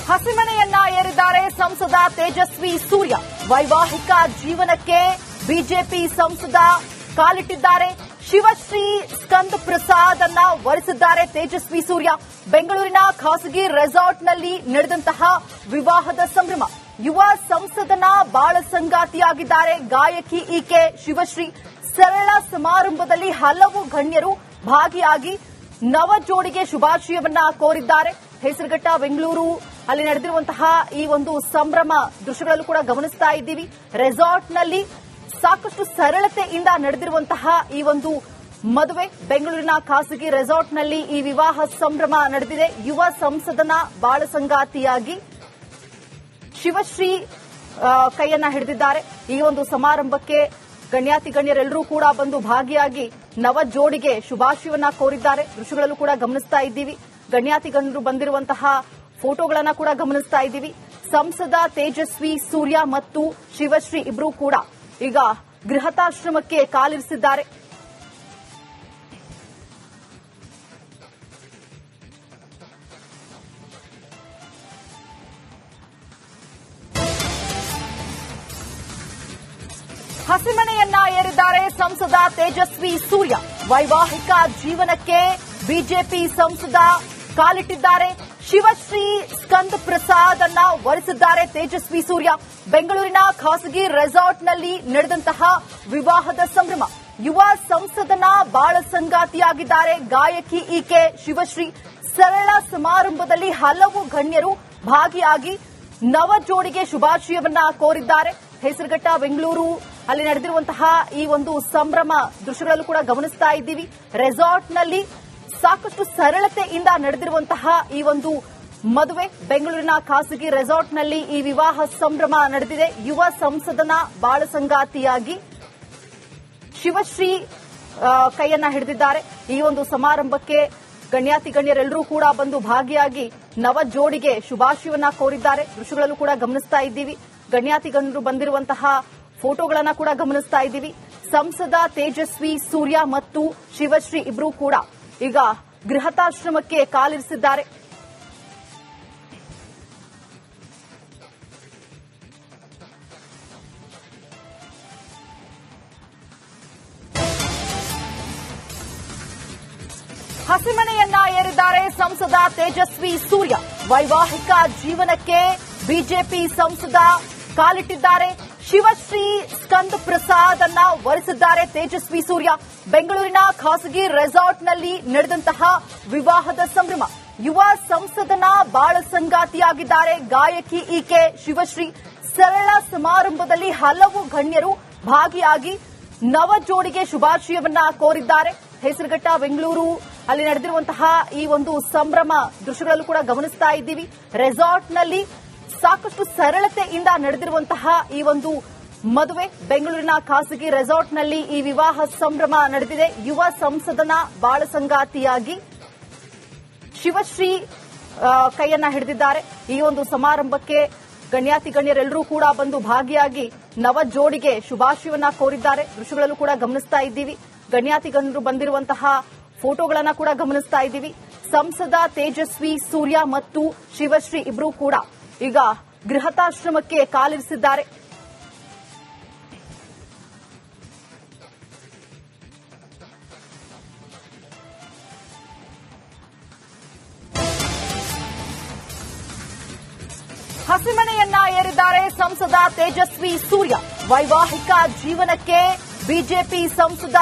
ಹಸಿಮಣೆಯನ್ನ ಏರಿದ್ದಾರೆ ಸಂಸದ ತೇಜಸ್ವಿ ಸೂರ್ಯ. ವೈವಾಹಿಕ ಜೀವನಕ್ಕೆ ಬಿಜೆಪಿ ಸಂಸದ ಕಾಲಿಟ್ಟಿದ್ದಾರೆ. ಶಿವಶ್ರೀ ಸ್ಕಂದ್ ಪ್ರಸಾದ್ ಅನ್ನ ವರಿಸಿದ್ದಾರೆ ತೇಜಸ್ವಿ ಸೂರ್ಯ. ಬೆಂಗಳೂರಿನ ಖಾಸಗಿ ರೆಸಾರ್ಟ್ನಲ್ಲಿ ನಡೆದಂತಹ ವಿವಾಹದ ಸಂಭ್ರಮ. ಯುವ ಸಂಸದನ ಬಾಳ ಸಂಗಾತಿಯಾಗಿದ್ದಾರೆ ಗಾಯಕಿ ಈಕೆ ಶಿವಶ್ರೀ. ಸರಳ ಸಮಾರಂಭದಲ್ಲಿ ಹಲವು ಗಣ್ಯರು ಭಾಗಿಯಾಗಿ ನವ ಜೋಡಿಗೆ ಶುಭಾಶಯವನ್ನ ಕೋರಿದ್ದಾರೆ. ಹೆಸರುಘಟ್ಟ ಬೆಂಗಳೂರು ಅಲ್ಲಿ ನಡೆದಿರುವಂತಹ ಈ ಒಂದು ಸಂಭ್ರಮ ದೃಶ್ಯಗಳಲ್ಲೂ ಕೂಡ ಗಮನಿಸ್ತಾ ಇದ್ದೀವಿ. ರೆಸಾರ್ಟ್ನಲ್ಲಿ ಸಾಕಷ್ಟು ಸರಳತೆಯಿಂದ ನಡೆದಿರುವಂತಹ ಈ ಒಂದು ಮದುವೆ. ಬೆಂಗಳೂರಿನ ಖಾಸಗಿ ರೆಸಾರ್ಟ್ನಲ್ಲಿ ಈ ವಿವಾಹ ಸಂಭ್ರಮ ನಡೆದಿದೆ. ಯುವ ಸಂಸದನ ಬಾಳ ಸಂಗಾತಿಯಾಗಿ ಶಿವಶ್ರೀ ಕೈಯನ್ನ ಹಿಡಿದಿದ್ದಾರೆ. ಈ ಒಂದು ಸಮಾರಂಭಕ್ಕೆ ಗಣ್ಯಾತಿ ಗಣ್ಯರೆಲ್ಲರೂ ಕೂಡ ಬಂದು ಭಾಗಿಯಾಗಿ ನವ ಜೋಡಿಗೆ ಶುಭಾಶಯವನ್ನ ಕೋರಿದ್ದಾರೆ. ದೃಶ್ಯಗಳಲ್ಲೂ ಕೂಡ ಗಮನಿಸ್ತಾ ಇದ್ದೀವಿ. ಗಣ್ಯಾತಿ ಗಣ್ಯರು ಬಂದಿರುವಂತಹ ಫೋಟೋಗಳನ್ನ ಕೂಡ ಗಮನಿಸ್ತಾ ಇದ್ದೀವಿ. ಸಂಸದ ತೇಜಸ್ವಿ ಸೂರ್ಯ ಮತ್ತು ಶಿವಶ್ರೀ ಇಬ್ಬರೂ ಕೂಡ ಈಗ ಗೃಹತಾಶ್ರಮಕ್ಕೆ ಕಾಲಿರಿಸಿದ್ದಾರೆ. ಹಸಿಮಣೆಯನ್ನ ಏರಿದ್ದಾರೆ ಸಂಸದ ತೇಜಸ್ವಿ ಸೂರ್ಯ. ವೈವಾಹಿಕ ಜೀವನಕ್ಕೆ ಬಿಜೆಪಿ ಸಂಸದ ಕಾಲಿಟ್ಟಿದ್ದಾರೆ. ಶಿವಶ್ರೀ ಸ್ಕಂದ್ ಪ್ರಸಾದ್ ಅನ್ನ ವರಿಸಿದ್ದಾರೆ ತೇಜಸ್ವಿ ಸೂರ್ಯ. ಬೆಂಗಳೂರಿನ ಖಾಸಗಿ ರೆಸಾರ್ಟ್ನಲ್ಲಿ ನಡೆದಂತಹ ವಿವಾಹದ ಸಂಭ್ರಮ. ಯುವ ಸಂಸದನ ಬಾಳ ಸಂಗಾತಿಯಾಗಿದ್ದಾರೆ ಗಾಯಕಿ ಈಕೆ ಶಿವಶ್ರೀ. ಸರಳ ಸಮಾರಂಭದಲ್ಲಿ ಹಲವು ಗಣ್ಯರು ಭಾಗಿಯಾಗಿ ನವ ಜೋಡಿಗೆ ಶುಭಾಶಯವನ್ನ ಕೋರಿದ್ದಾರೆ. ಹೆಸರುಘಟ್ಟ ಬೆಂಗಳೂರು ಅಲ್ಲಿ ನಡೆದಿರುವಂತಹ ಈ ಒಂದು ಸಂಭ್ರಮ ದೃಶ್ಯಗಳಲ್ಲೂ ಕೂಡ ಗಮನಿಸ್ತಾ ಇದ್ದೀವಿ. ರೆಸಾರ್ಟ್ನಲ್ಲಿ ಸಾಕಷ್ಟು ಸರಳತೆಯಿಂದ ನಡೆದಿರುವಂತಹ ಈ ಒಂದು ಮದುವೆ. ಬೆಂಗಳೂರಿನ ಖಾಸಗಿ ರೆಸಾರ್ಟ್ನಲ್ಲಿ ಈ ವಿವಾಹ ಸಂಭ್ರಮ ನಡೆದಿದೆ. ಯುವ ಸಂಸದನ ಬಾಳ ಸಂಗಾತಿಯಾಗಿ ಶಿವಶ್ರೀ ಕೈಯನ್ನ ಹಿಡಿದಿದ್ದಾರೆ. ಈ ಒಂದು ಸಮಾರಂಭಕ್ಕೆ ಗಣ್ಯಾತಿ ಗಣ್ಯರೆಲ್ಲರೂ ಕೂಡ ಬಂದು ಭಾಗಿಯಾಗಿ ನವ ಜೋಡಿಗೆ ಶುಭಾಶಯವನ್ನ ಕೋರಿದ್ದಾರೆ. ದೃಶ್ಯಗಳಲ್ಲೂ ಕೂಡ ಗಮನಿಸ್ತಾ ಇದ್ದೀವಿ. ಗಣ್ಯಾತಿ ಗಣ್ಯರು ಬಂದಿರುವಂತಹ ಫೋಟೋಗಳನ್ನ ಕೂಡ ಗಮನಿಸ್ತಾ ಇದ್ದೀವಿ. ಸಂಸದ ತೇಜಸ್ವಿ ಸೂರ್ಯ ಮತ್ತು ಶಿವಶ್ರೀ ಇಬ್ಬರೂ ಕೂಡ ಈಗ ಗೃಹತಾಶ್ರಮಕ್ಕೆ ಕಾಲಿರಿಸಿದ್ದಾರೆ. ಹಸಿಮಣೆಯನ್ನ ಏರಿದ್ದಾರೆ ಸಂಸದ ತೇಜಸ್ವಿ ಸೂರ್ಯ. ವೈವಾಹಿಕ ಜೀವನಕ್ಕೆ ಬಿಜೆಪಿ ಸಂಸದ ಕಾಲಿಟ್ಟಿದ್ದಾರೆ. ಶಿವಶ್ರೀ ಸ್ಕಂದ್ ಪ್ರಸಾದ್ ಅನ್ನ ವರಿಸಿದ್ದಾರೆ ತೇಜಸ್ವಿ ಸೂರ್ಯ. ಬೆಂಗಳೂರಿನ ಖಾಸಗಿ ರೆಸಾರ್ಟ್ನಲ್ಲಿ ನಡೆದಂತಹ ವಿವಾಹದ ಸಂಭ್ರಮ. ಯುವ ಸಂಸದನ ಬಾಳ ಸಂಗಾತಿಯಾಗಿದ್ದಾರೆ ಗಾಯಕಿ ಈಕೆ ಶಿವಶ್ರೀ. ಸರಳ ಸಮಾರಂಭದಲ್ಲಿ ಹಲವು ಗಣ್ಯರು ಭಾಗಿಯಾಗಿ ನವ ಜೋಡಿಗೆ ಶುಭಾಶಯವನ್ನ ಕೋರಿದ್ದಾರೆ. ಹೆಸರುಘಟ್ಟ ಬೆಂಗಳೂರು ಅಲ್ಲಿ ನಡೆದಿರುವಂತಹ ಈ ಒಂದು ಸಂಭ್ರಮ ದೃಶ್ಯಗಳಲ್ಲೂ ಕೂಡ ಗಮನಿಸ್ತಾ ಇದ್ದೀವಿ. ರೆಸಾರ್ಟ್ನಲ್ಲಿ ಸಾಕಷ್ಟು ಸರಳತೆಯಿಂದ ನಡೆದಿರುವಂತಹ ಈ ಒಂದು ಮದುವೆ. ಬೆಂಗಳೂರಿನ ಖಾಸಗಿ ರೆಸಾರ್ಟ್ನಲ್ಲಿ ಈ ವಿವಾಹ ಸಂಭ್ರಮ ನಡೆದಿದೆ. ಯುವ ಸಂಸದನ ಬಾಳ ಸಂಗಾತಿಯಾಗಿ ಶಿವಶ್ರೀ ಕೈಯನ್ನ ಹಿಡಿದಿದ್ದಾರೆ. ಈ ಒಂದು ಸಮಾರಂಭಕ್ಕೆ ಗಣ್ಯಾತಿ ಗಣ್ಯರೆಲ್ಲರೂ ಕೂಡ ಬಂದು ಭಾಗಿಯಾಗಿ ನವ ಜೋಡಿಗೆ ಶುಭಾಶಯವನ್ನ ಕೋರಿದ್ದಾರೆ. ದೃಶ್ಯಗಳಲ್ಲೂ ಕೂಡ ಗಮನಿಸ್ತಾ ಇದ್ದೀವಿ. ಗಣ್ಯಾತಿ ಗಣ್ಯರು ಬಂದಿರುವಂತಹ ಫೋಟೋಗಳನ್ನ ಕೂಡ ಗಮನಿಸ್ತಾ ಇದ್ದೀವಿ. ಸಂಸದ ತೇಜಸ್ವಿ ಸೂರ್ಯ ಮತ್ತು ಶಿವಶ್ರೀ ಇಬ್ಬರೂ ಕೂಡ ಈಗ ಗೃಹತಾಶ್ರಮಕ್ಕೆ ಕಾಲಿರಿಸಿದ್ದಾರೆ. ಹಸಿಮಣೆಯನ್ನ ಏರಿದ್ದಾರೆ ಸಂಸದ ತೇಜಸ್ವಿ ಸೂರ್ಯ. ವೈವಾಹಿಕ ಜೀವನಕ್ಕೆ ಬಿಜೆಪಿ ಸಂಸದ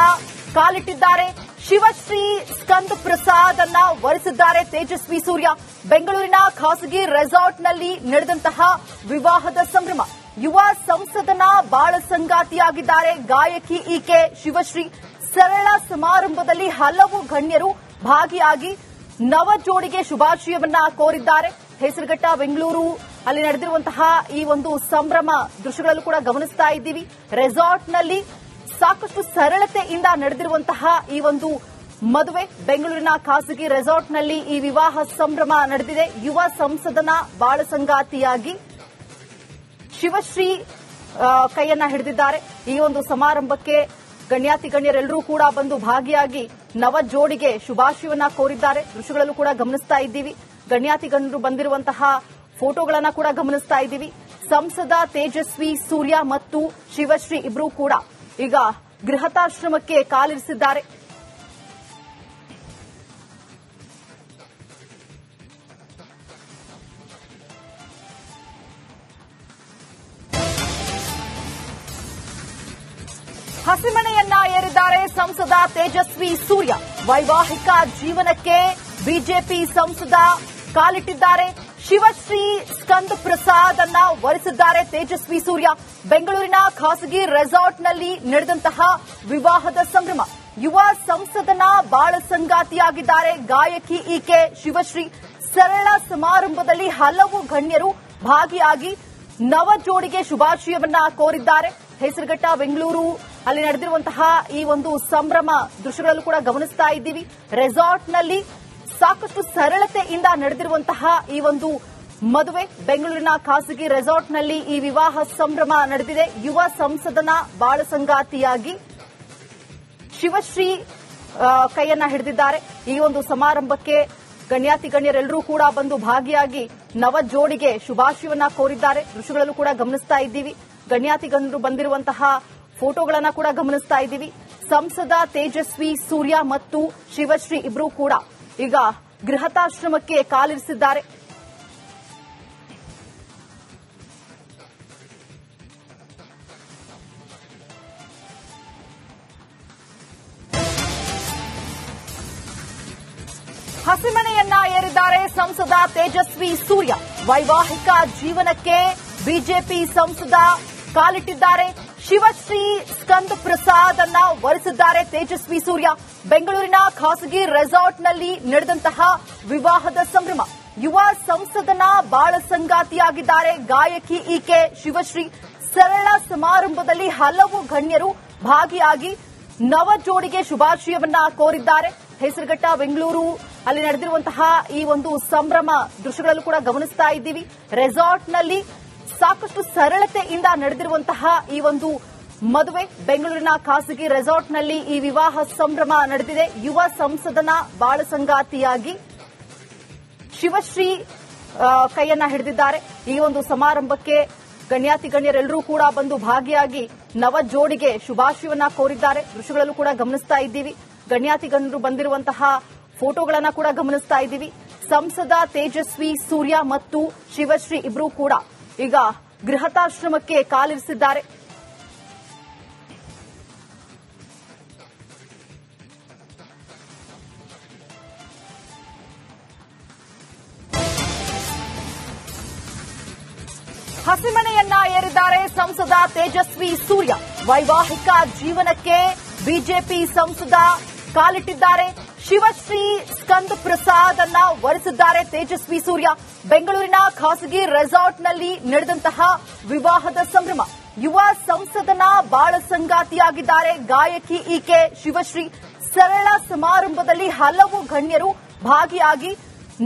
ಕಾಲಿಟ್ಟಿದ್ದಾರೆ. ಶಿವಶ್ರೀ ಸ್ಕಂದ್ ಪ್ರಸಾದ್ ಅನ್ನ ವರಿಸಿದ್ದಾರೆ ತೇಜಸ್ವಿ ಸೂರ್ಯ. ಬೆಂಗಳೂರಿನ ಖಾಸಗಿ ರೆಸಾರ್ಟ್ನಲ್ಲಿ ನಡೆದಂತಹ ವಿವಾಹದ ಸಂಭ್ರಮ. ಯುವ ಸಂಸದನ ಬಾಳ ಸಂಗಾತಿಯಾಗಿದ್ದಾರೆ ಗಾಯಕಿ ಈಕೆ ಶಿವಶ್ರೀ. ಸರಳ ಸಮಾರಂಭದಲ್ಲಿ ಹಲವು ಗಣ್ಯರು ಭಾಗಿಯಾಗಿ ನವ ಜೋಡಿಗೆ ಶುಭಾಶಯವನ್ನ ಕೋರಿದ್ದಾರೆ. ಹೆಸರುಘಟ್ಟ ಬೆಂಗಳೂರು ಅಲ್ಲಿ ನಡೆದಿರುವಂತಹ ಈ ಒಂದು ಸಂಭ್ರಮ ದೃಶ್ಯಗಳಲ್ಲೂ ಕೂಡ ಗಮನಿಸ್ತಾ ಇದ್ದೀವಿ. ರೆಸಾರ್ಟ್ನಲ್ಲಿ ಸಾಕಷ್ಟು ಸರಳತೆಯಿಂದ ನಡೆದಿರುವಂತಹ ಈ ಒಂದು ಮದುವೆ. ಬೆಂಗಳೂರಿನ ಖಾಸಗಿ ರೆಸಾರ್ಟ್ನಲ್ಲಿ ಈ ವಿವಾಹ ಸಂಭ್ರಮ ನಡೆದಿದೆ. ಯುವ ಸಂಸದನ ಬಾಳ ಸಂಗಾತಿಯಾಗಿ ಶಿವಶ್ರೀ ಕೈಯನ್ನ ಹಿಡಿದಿದ್ದಾರೆ. ಈ ಒಂದು ಸಮಾರಂಭಕ್ಕೆ ಗಣ್ಯಾತಿ ಗಣ್ಯರೆಲ್ಲರೂ ಕೂಡ ಬಂದು ಭಾಗಿಯಾಗಿ ನವ ಜೋಡಿಗೆ ಶುಭಾಶಯವನ್ನ ಕೋರಿದ್ದಾರೆ. ದೃಶ್ಯಗಳಲ್ಲೂ ಕೂಡ ಗಮನಿಸ್ತಾ ಇದ್ದೀವಿ. ಗಣ್ಯಾತಿ ಗಣ್ಯರು ಬಂದಿರುವಂತಹ ಫೋಟೋಗಳನ್ನ ಕೂಡ ಗಮನಿಸ್ತಾ ಇದ್ದೀವಿ. ಸಂಸದ ತೇಜಸ್ವಿ ಸೂರ್ಯ ಮತ್ತು ಶಿವಶ್ರೀ ಇಬ್ರು ಕೂಡ ಈಗ ಗೃಹತಾಶ್ರಮಕ್ಕೆ ಕಾಲಿರಿಸಿದ್ದಾರೆ. ಹಸಿಮಣೆಯನ್ನ ಏರಿದ್ದಾರೆ ಸಂಸದ ತೇಜಸ್ವಿ ಸೂರ್ಯ. ವೈವಾಹಿಕ ಜೀವನಕ್ಕೆ ಬಿಜೆಪಿ ಸಂಸದ ಕಾಲಿಟ್ಟಿದ್ದಾರೆ. ಶಿವಶ್ರೀ ಸ್ಕಂದ್ ಪ್ರಸಾದ್ ಅನ್ನ ವರಿಸಿದ್ದಾರೆ ತೇಜಸ್ವಿ ಸೂರ್ಯ. ಬೆಂಗಳೂರಿನ ಖಾಸಗಿ ರೆಸಾರ್ಟ್ನಲ್ಲಿ ನಡೆದಂತಹ ವಿವಾಹದ ಸಂಭ್ರಮ. ಯುವ ಸಂಸದನ ಬಾಳ ಸಂಗಾತಿಯಾಗಿದ್ದಾರೆ ಗಾಯಕಿ ಈಕೆ ಶಿವಶ್ರೀ. ಸರಳ ಸಮಾರಂಭದಲ್ಲಿ ಹಲವು ಗಣ್ಯರು ಭಾಗಿಯಾಗಿ ನವ ಜೋಡಿಗೆ ಶುಭಾಶಯವನ್ನ ಕೋರಿದ್ದಾರೆ. ಹೆಸರುಘಟ್ಟ ಬೆಂಗಳೂರು ಅಲ್ಲಿ ನಡೆದಿರುವಂತಹ ಈ ಒಂದು ಸಂಭ್ರಮ ದೃಶ್ಯಗಳಲ್ಲೂ ಕೂಡ ಗಮನಿಸ್ತಾ ಇದ್ದೀವಿ. ರೆಸಾರ್ಟ್ನಲ್ಲಿ ಸಾಕಷ್ಟು ಸರಳತೆಯಿಂದ ನಡೆದಿರುವಂತಹ ಈ ಒಂದು ಮದುವೆ. ಬೆಂಗಳೂರಿನ ಖಾಸಗಿ ರೆಸಾರ್ಟ್ನಲ್ಲಿ ಈ ವಿವಾಹ ಸಂಭ್ರಮ ನಡೆದಿದೆ. ಯುವ ಸಂಸದನ ಬಾಳ ಸಂಗಾತಿಯಾಗಿ ಶಿವಶ್ರೀ ಕೈಯನ್ನ ಹಿಡಿದಿದ್ದಾರೆ. ಈ ಒಂದು ಸಮಾರಂಭಕ್ಕೆ ಗಣ್ಯರೆಲ್ಲರೂ ಕೂಡ ಬಂದು ಭಾಗಿಯಾಗಿ ನವ ಜೋಡಿಗೆ ಶುಭಾಶಯವನ್ನ ಕೋರಿದ್ದಾರೆ. ದೃಶ್ಯಗಳಲ್ಲೂ ಕೂಡ ಗಮನಿಸ್ತಾ ಇದ್ದೀವಿ. ಗಣ್ಯರು ಬಂದಿರುವಂತಹ ಫೋಟೋಗಳನ್ನ ಕೂಡ ಗಮನಿಸ್ತಾ ಇದ್ದೀವಿ. ಸಂಸದ ತೇಜಸ್ವಿ ಸೂರ್ಯ ಮತ್ತು ಶಿವಶ್ರೀ ಇಬ್ರು ಕೂಡ ಈಗ ಗೃಹತಾಶ್ರಮಕ್ಕೆ ಕಾಲಿರಿಸಿದ್ದಾರೆ. ಹಸಿಮಣೆಯನ್ನ ಏರಿದ್ದಾರೆ ಸಂಸದ ತೇಜಸ್ವಿ ಸೂರ್ಯ. ವೈವಾಹಿಕ ಜೀವನಕ್ಕೆ ಬಿಜೆಪಿ ಸಂಸದ ಕಾಲಿಟ್ಟಿದ್ದಾರೆ. ಶಿವಶ್ರೀ ಸ್ಕಂದ್ ಪ್ರಸಾದ್ ಅನ್ನ ವರಿಸಿದ್ದಾರೆ ತೇಜಸ್ವಿ ಸೂರ್ಯ. ಬೆಂಗಳೂರಿನ ಖಾಸಗಿ ರೆಸಾರ್ಟ್ನಲ್ಲಿ ನಡೆದಂತಹ ವಿವಾಹದ ಸಂಭ್ರಮ. ಯುವ ಸಂಸದನ ಬಾಳ ಸಂಗಾತಿಯಾಗಿದ್ದಾರೆ ಗಾಯಕಿ ಈಕೆ ಶಿವಶ್ರೀ. ಸರಳ ಸಮಾರಂಭದಲ್ಲಿ ಹಲವು ಗಣ್ಯರು ಭಾಗಿಯಾಗಿ ನವ ಜೋಡಿಗೆ ಶುಭಾಶಯವನ್ನ ಕೋರಿದ್ದಾರೆ. ಹೆಸರುಘಟ್ಟ ಬೆಂಗಳೂರು ಅಲ್ಲಿ ನಡೆದಿರುವಂತಹ ಈ ಒಂದು ಸಂಭ್ರಮ ದೃಶ್ಯಗಳಲ್ಲೂ ಕೂಡ ಗಮನಿಸ್ತಾ ಇದ್ದೀವಿ. ರೆಸಾರ್ಟ್ನಲ್ಲಿ ಸಾಕಷ್ಟು ಸರಳತೆಯಿಂದ ನಡೆದಿರುವಂತಹ ಈ ಒಂದು ಮದುವೆ. ಬೆಂಗಳೂರಿನ ಖಾಸಗಿ ರೆಸಾರ್ಟ್ನಲ್ಲಿ ಈ ವಿವಾಹ ಸಂಭ್ರಮ ನಡೆದಿದೆ. ಯುವ ಸಂಸದನ ಬಾಳ ಸಂಗಾತಿಯಾಗಿ ಶಿವಶ್ರೀ ಕೈಯನ್ನ ಹಿಡಿದಿದ್ದಾರೆ. ಈ ಒಂದು ಸಮಾರಂಭಕ್ಕೆ ಗಣ್ಯರೆಲ್ಲರೂ ಕೂಡ ಬಂದು ಭಾಗಿಯಾಗಿ ನವ ಜೋಡಿಗೆ ಶುಭಾಶಯವನ್ನ ಕೋರಿದ್ದಾರೆ. ದೃಶ್ಯಗಳಲ್ಲೂ ಕೂಡ ಗಮನಿಸ್ತಾ ಇದ್ದೀವಿ. ಗಣ್ಯರು ಬಂದಿರುವಂತಹ ಫೋಟೋಗಳನ್ನ ಕೂಡ ಗಮನಿಸ್ತಾ ಇದ್ದೀವಿ. ಸಂಸದ ತೇಜಸ್ವಿ ಸೂರ್ಯ ಮತ್ತು ಶಿವಶ್ರೀ ಇಬ್ರು ಕೂಡ ಈಗ ಗೃಹತಾಶ್ರಮಕ್ಕೆ ಕಾಲಿರಿಸಿದ್ದಾರೆ. ಹಸಿಮಣೆಯನ್ನ ಏರಿದ್ದಾರೆ ಸಂಸದ ತೇಜಸ್ವಿ ಸೂರ್ಯ. ವೈವಾಹಿಕ ಜೀವನಕ್ಕೆ ಬಿಜೆಪಿ ಸಂಸದ ಕಾಲಿಟ್ಟಿದ್ದಾರೆ. ಶಿವಶ್ರೀ ಸ್ಕಂದ್ ಪ್ರಸಾದ್ ಅನ್ನ ವರಿಸಿದ್ದಾರೆ ತೇಜಸ್ವಿ ಸೂರ್ಯ. ಬೆಂಗಳೂರಿನ ಖಾಸಗಿ ರೆಸಾರ್ಟ್ನಲ್ಲಿ ನಡೆದಂತಹ ವಿವಾಹದ ಸಂಭ್ರಮ. ಯುವ ಸಂಸದನ ಬಾಳ ಸಂಗಾತಿಯಾಗಿದ್ದಾರೆ ಗಾಯಕಿ ಈಕೆ ಶಿವಶ್ರೀ. ಸರಳ ಸಮಾರಂಭದಲ್ಲಿ ಹಲವು ಗಣ್ಯರು ಭಾಗಿಯಾಗಿ